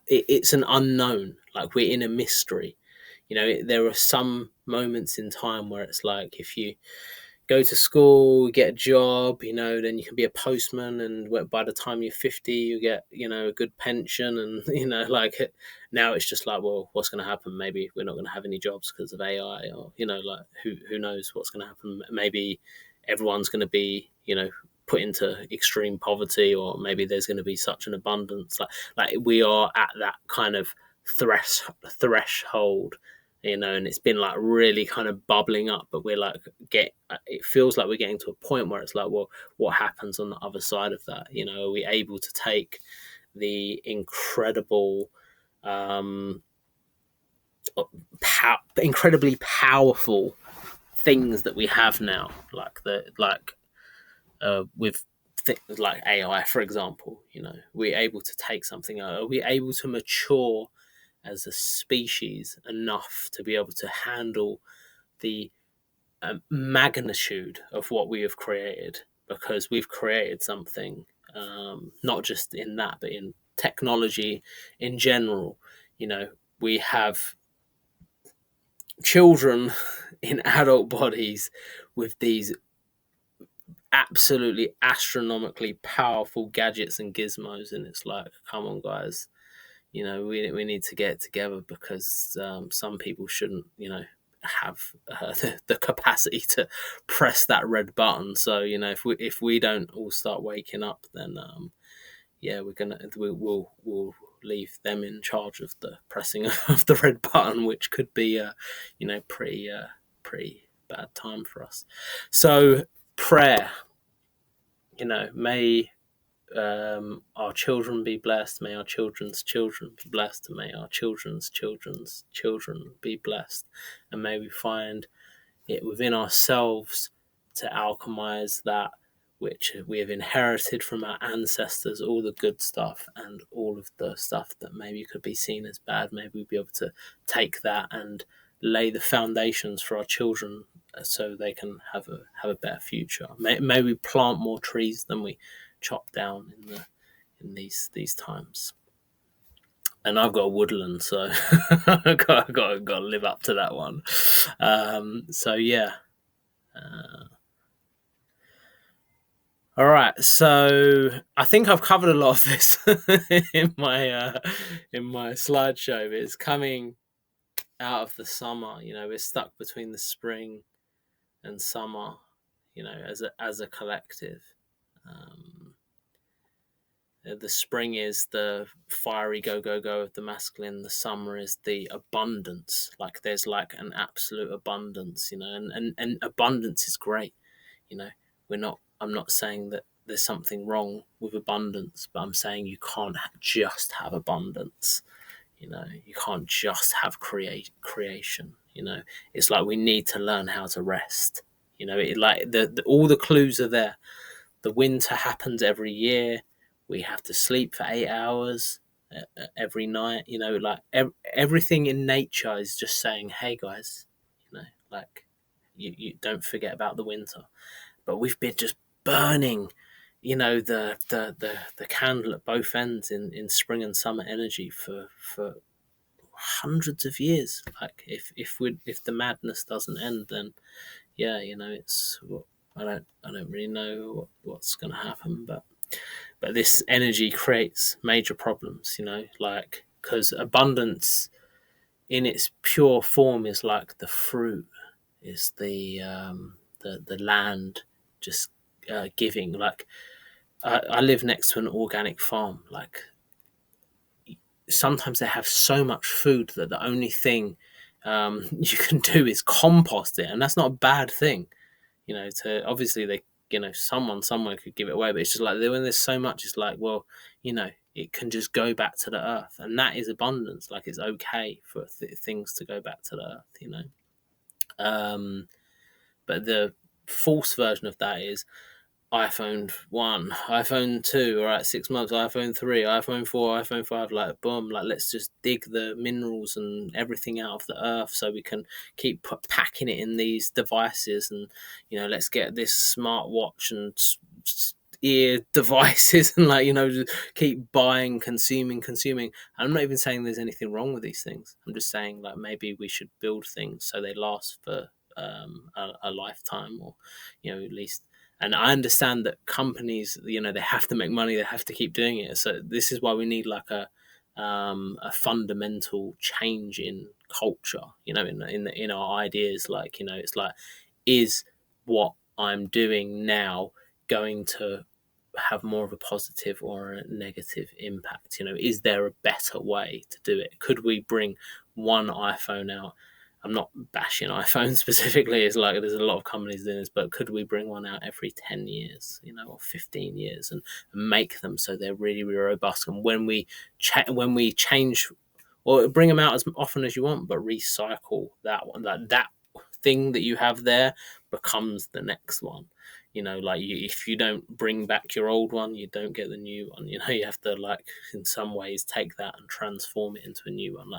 It's an unknown. Like, we're in a mystery. You know, there are some moments in time where it's like, if you go to school, get a job, you know, then you can be a postman, and by the time you're 50, you get, you know, a good pension, and, you know, like, now it's just like, well, what's going to happen? Maybe we're not going to have any jobs because of AI, or, you know, like, who knows what's going to happen? Maybe everyone's going to be, you know, put into extreme poverty, or maybe there's going to be such an abundance. Like we are at that kind of threshold, and it's been like really kind of bubbling up, but we're like it feels like we're getting to a point where it's like, well, what happens on the other side of that? Are we able to take the incredible incredibly powerful things that we have now, with things like AI, for example. We're able to take something. Are we able to mature as a species enough to be able to handle the magnitude of what we have created? Because we've created something, not just in that, but in technology in general. We have children in adult bodies with these absolutely astronomically powerful gadgets and gizmos, and it's like, come on, guys, we need to get together, because some people shouldn't have the capacity to press that red button. So if we don't all start waking up, then we'll leave them in charge of the pressing of the red button, which could be pretty bad time for us. So prayer, may our children be blessed, may our children's children be blessed, and may our children's children's children be blessed, and may we find it within ourselves to alchemize that which we have inherited from our ancestors, all the good stuff and all of the stuff that maybe could be seen as bad. Maybe we'll be able to take that and lay the foundations for our children, so they can have a better future. May we plant more trees than we chop down in these times. And I've got a woodland, so I've got to live up to that one. So yeah. All right, so I think I've covered a lot of this in my slideshow. It's coming out of the summer. We're stuck between the spring and summer. As a collective. The spring is the fiery go of the masculine. The summer is the abundance. Like there's like an absolute abundance, and abundance is great. I'm not saying that there's something wrong with abundance, but I'm saying you can't just have abundance. You can't just have creation. It's like we need to learn how to rest. All the clues are there. The winter happens every year. We have to sleep for 8 hours every night. Everything in nature is just saying, hey guys, you don't forget about the winter. But we've been just burning, the candle at both ends in spring and summer energy for hundreds of years. Like if the madness doesn't end, then it's I don't really know what's going to happen, but this energy creates major problems, because abundance in its pure form is like the fruit, is the land just giving. Like I live next to an organic farm. Like sometimes they have so much food that the only thing you can do is compost it, and that's not a bad thing. To obviously they someone somewhere could give it away, but it's just like when there's so much, it's like, well, it can just go back to the earth, and that is abundance. Like it's okay for things to go back to the earth. But the false version of that is iPhone 1, iPhone 2, all right, 6 months, iPhone 3, iPhone 4, iPhone 5, like boom, like let's just dig the minerals and everything out of the earth so we can keep packing it in these devices, and let's get this smartwatch and ear devices and just keep buying, consuming. I'm not even saying there's anything wrong with these things. I'm just saying maybe we should build things so they last for a lifetime, or at least. And I understand that companies, they have to make money, they have to keep doing it. So this is why we need a fundamental change in culture, in our ideas. It's like, is what I'm doing now going to have more of a positive or a negative impact? Is there a better way to do it? Could we bring one iPhone out? I'm not bashing iPhone specifically. It's like there's a lot of companies doing this, but could we bring one out every 10 years, or 15 years, and make them so they're really, really robust? And when we change, or bring them out as often as you want, but recycle that one, that thing that you have there becomes the next one. If you don't bring back your old one, you don't get the new one. You have to, like, in some ways take that and transform it into a new one.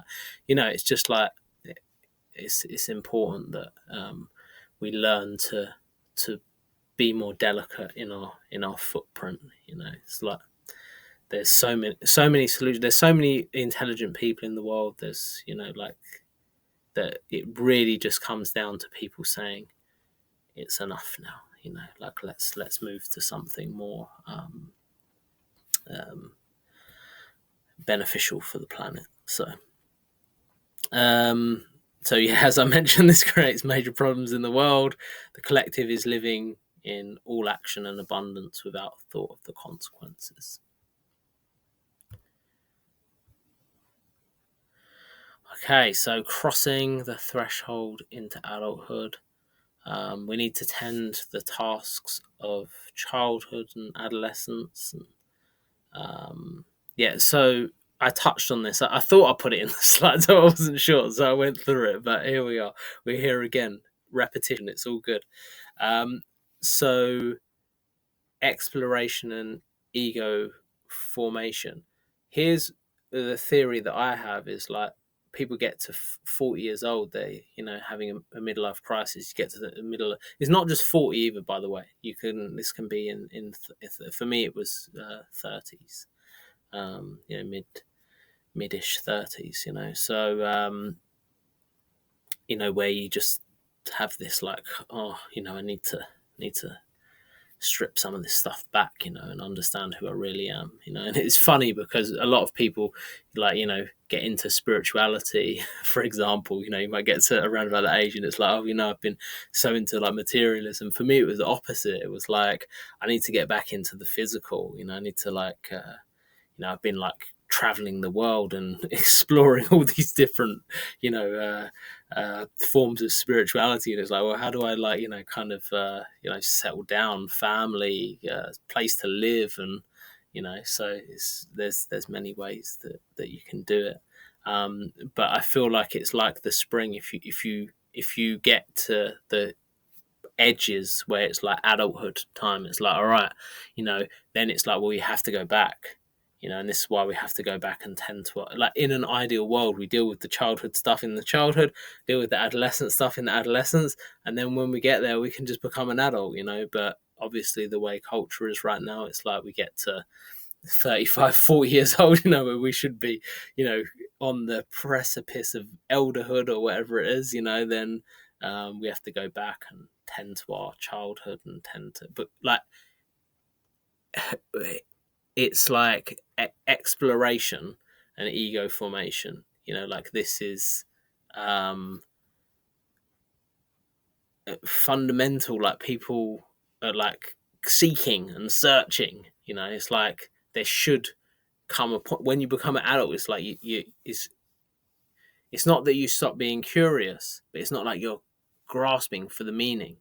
It's just like, it's important that we learn to be more delicate in our footprint. It's like there's so many solutions. There's so many intelligent people in the world. There's like that. It really just comes down to people saying it's enough now. Like let's move to something more beneficial for the planet. So yeah, as I mentioned, this creates major problems in the world. The collective is living in all action and abundance without thought of the consequences. Okay, so crossing the threshold into adulthood. We need to tend the tasks of childhood and adolescence. So I touched on this. I thought I put it in the slides, so I wasn't sure, so I went through it. But here we are. We're here again. Repetition. It's all good. So exploration and ego formation. Here's the theory that I have: is like people get to 40 years old, they having a midlife crisis. You get to the middle. It's not just 40 either, by the way. This can be in for me it was 30s. Mid-ish 30s, so where you just have this like, I need to strip some of this stuff back, and understand who I really am, and it's funny because a lot of people get into spirituality, for example. You might get to around about that age and it's like, I've been so into like materialism. For me it was the opposite. It was like, I need to get back into the physical. I need to like I've been like traveling the world and exploring all these different forms of spirituality, and it's like, well, how do I settle down, family, place to live, and so there's many ways that you can do it, but I feel like it's like the spring. If you get to the edges where it's like adulthood time, it's like, all right, then it's like, well, you have to go back. And this is why we have to go back and tend to, like, in an ideal world, we deal with the childhood stuff in the childhood, deal with the adolescent stuff in the adolescence, and then when we get there, we can just become an adult, But obviously, the way culture is right now, it's like we get to 35, 40 years old, where we should be, on the precipice of elderhood or whatever it is, then we have to go back and tend to our childhood and but like, it's like exploration and ego formation, like this is fundamental. Like people are like seeking and searching, it's like there should come a point when you become an adult. It's like it's not that you stop being curious, but it's not like you're grasping for the meaning.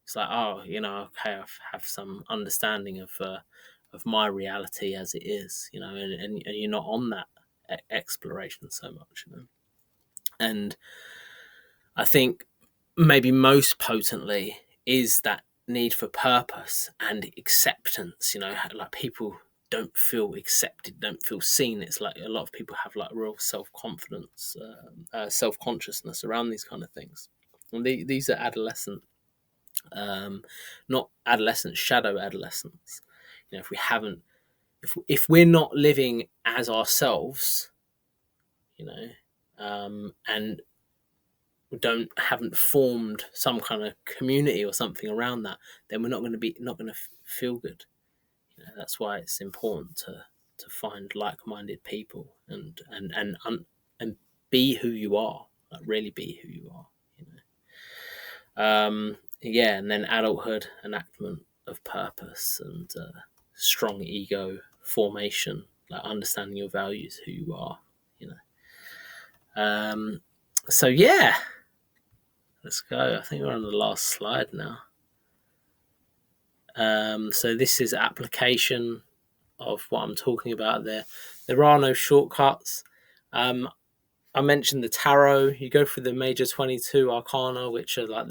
It's like, okay, I have some understanding of my reality as it is, and you're not on that exploration so much, And I think maybe most potently is that need for purpose and acceptance. Like people don't feel accepted, don't feel seen. It's like a lot of people have like real self-confidence, self-consciousness around these kind of things. And these are adolescent, not adolescents, shadow adolescents. If we haven't, if we're not living as ourselves, and haven't formed some kind of community or something around that, then we're not going to feel good. That's why it's important to find like-minded people and be who you are, like really be who you are. And then adulthood enactment. of purpose and strong ego formation, like understanding your values, who you are, you know. So yeah, let's go. I think we're on the last slide now. So this is application of what I'm talking about there. There are no shortcuts. I mentioned the tarot. You go through the major 22 arcana, which are like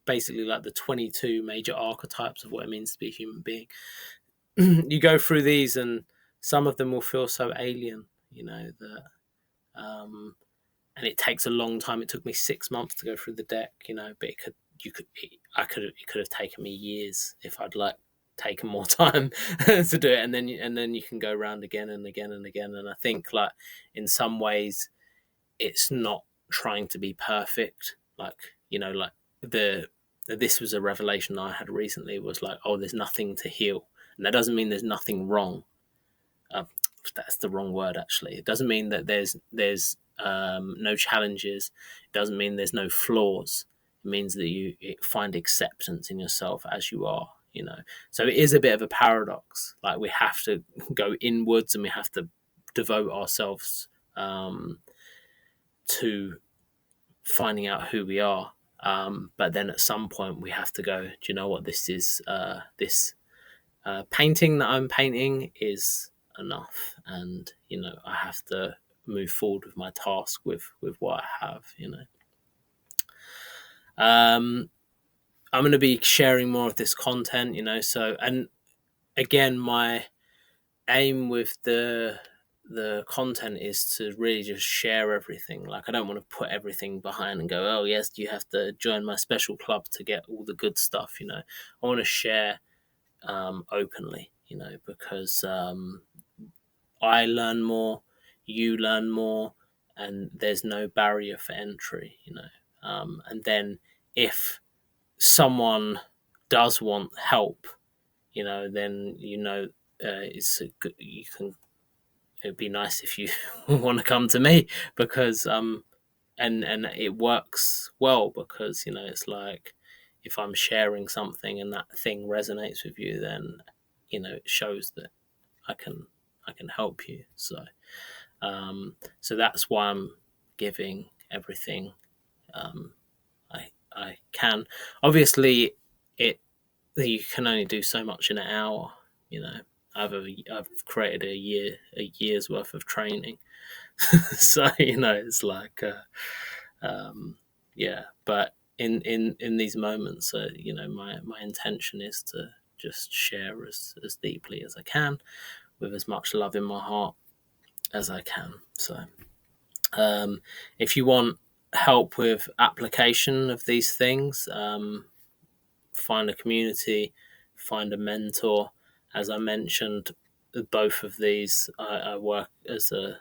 basically like the 22 major archetypes of what it means to be a human being. You go through these, and some of them will feel so alien, you know, that and it takes a long time. It took me 6 months to go through the deck, you know, but it could have taken me years if I'd like taken more time to do it, and then you can go around again and again and again. And I think, like, in some ways, it's not trying to be perfect. Like, you know, like this was a revelation I had recently, was like, oh, there's nothing to heal, and that doesn't mean there's nothing wrong. That's the wrong word, actually. It doesn't mean that there's no challenges. It doesn't mean there's no flaws. It means that you find acceptance in yourself as you are, you know. So it is a bit of a paradox. Like, we have to go inwards, and we have to devote ourselves to finding out who we are. But then at some point we have to go, do you know what, this is this painting that I'm painting is enough, and, you know, I have to move forward with my task with what I have, you know. I'm going to be sharing more of this content, you know. So, and again, my aim with the content is to really just share everything. Like, I don't want to put everything behind and go, oh yes, you have to join my special club to get all the good stuff, you know. I want to share openly, you know, because I learn more, you learn more, and there's no barrier for entry, you know. And then if someone does want help, you know, then, you know, it's a good, you can. It'd be nice if you want to come to me, because and it works well, because, you know, it's like, if I'm sharing something and that thing resonates with you, then, you know, it shows that I can help you. So so that's why I'm giving everything I can. Obviously, it you can only do so much in an hour, you know. I've created a year's worth of training, so, you know, it's like yeah. But in these moments, you know, my intention is to just share as deeply as I can, with as much love in my heart as I can. So if you want help with application of these things, find a community, find a mentor. As I mentioned, both of these, I work as I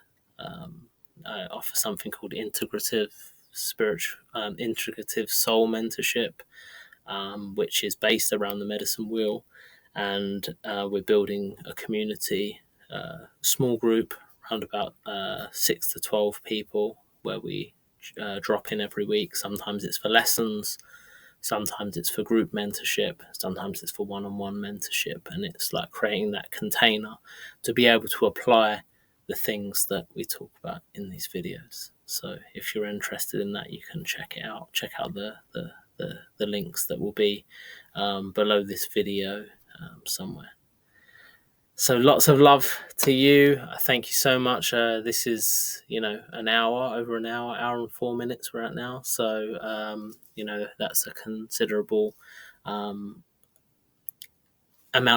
offer something called integrative soul mentorship, which is based around the medicine wheel, and we're building a community, small group, around about 6 to 12 people, where we drop in every week. Sometimes it's for lessons, sometimes it's for group mentorship, sometimes it's for one-on-one mentorship, and it's like creating that container to be able to apply the things that we talk about in these videos. So if you're interested in that, you can check it out. Check out the links that will be below this video somewhere. So lots of love to you. Thank you so much. This is, you know, over an hour and 4 minutes we're at now. So, you know, that's a considerable amount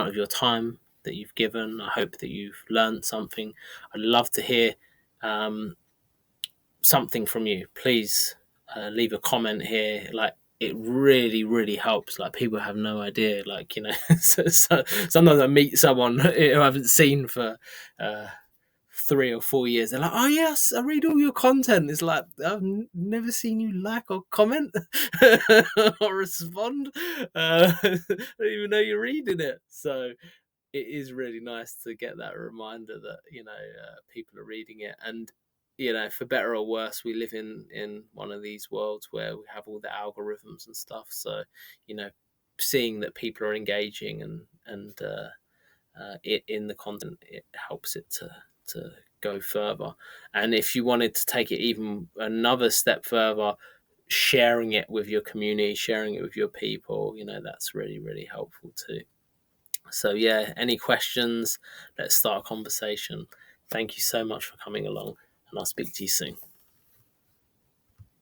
of your time that you've given. I hope that you've learned something. I'd love to hear something from you. Please leave a comment here. Like, it really, really helps. Like, people have no idea. Like, you know, so sometimes I meet someone who I haven't seen for 3 or 4 years. They're like, "Oh yes, I read all your content." It's like, I've never seen you like or comment or respond. I don't even know you're reading it. So it is really nice to get that reminder that, you know, people are reading it. And, you know, for better or worse, we live in one of these worlds where we have all the algorithms and stuff. So, you know, seeing that people are engaging and in the content, it helps it to go further. And if you wanted to take it even another step further, sharing it with your community, sharing it with your people, that's really, really helpful too. So yeah, any questions? Let's start a conversation. Thank you so much for coming along, and I'll speak to you soon.